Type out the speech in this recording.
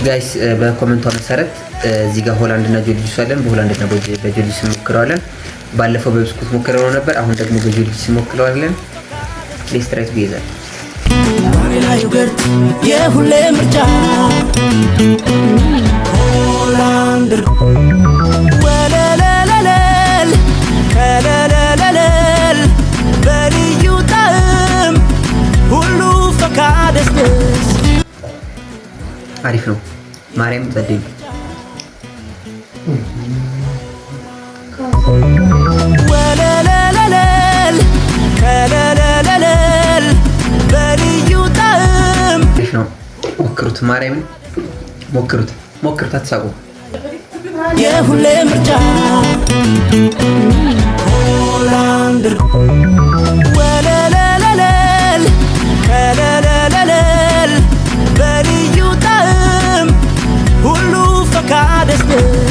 ጋይስ በኮሜንቷ መሰረት እዚህ ጋር ሆላንድ እና ጆርጂስ አለን። በሆላንድ እና በጆርጂስ እንሞክረዋለን። ባለፈው በብስኩት ሞክረው ነበር። አሁን ደግሞ በጆርጂስ እንሞክረዋለን። ሌትስ ትራይ ቱጌዘር። ባሪላ ዮገርት የሁሌ ምርጫ ሆላንድ ወለለለለል ከለለለለል በልዩ ጣዕም ሁሉ ፈካደስደስ አሪፍ ነው። ማርያም ጸደይ ወለለለለል ከለለለለል በልዩ ጣዕም ነው። ሞክሩት፣ ማርያምን ሞክሩት፣ አትሳቁ። የሁሌ ምርጫ ሆላንድ ወለለለለል ከለለለለል በልዩ ጣዕም ሁሉ ፈካደስደስ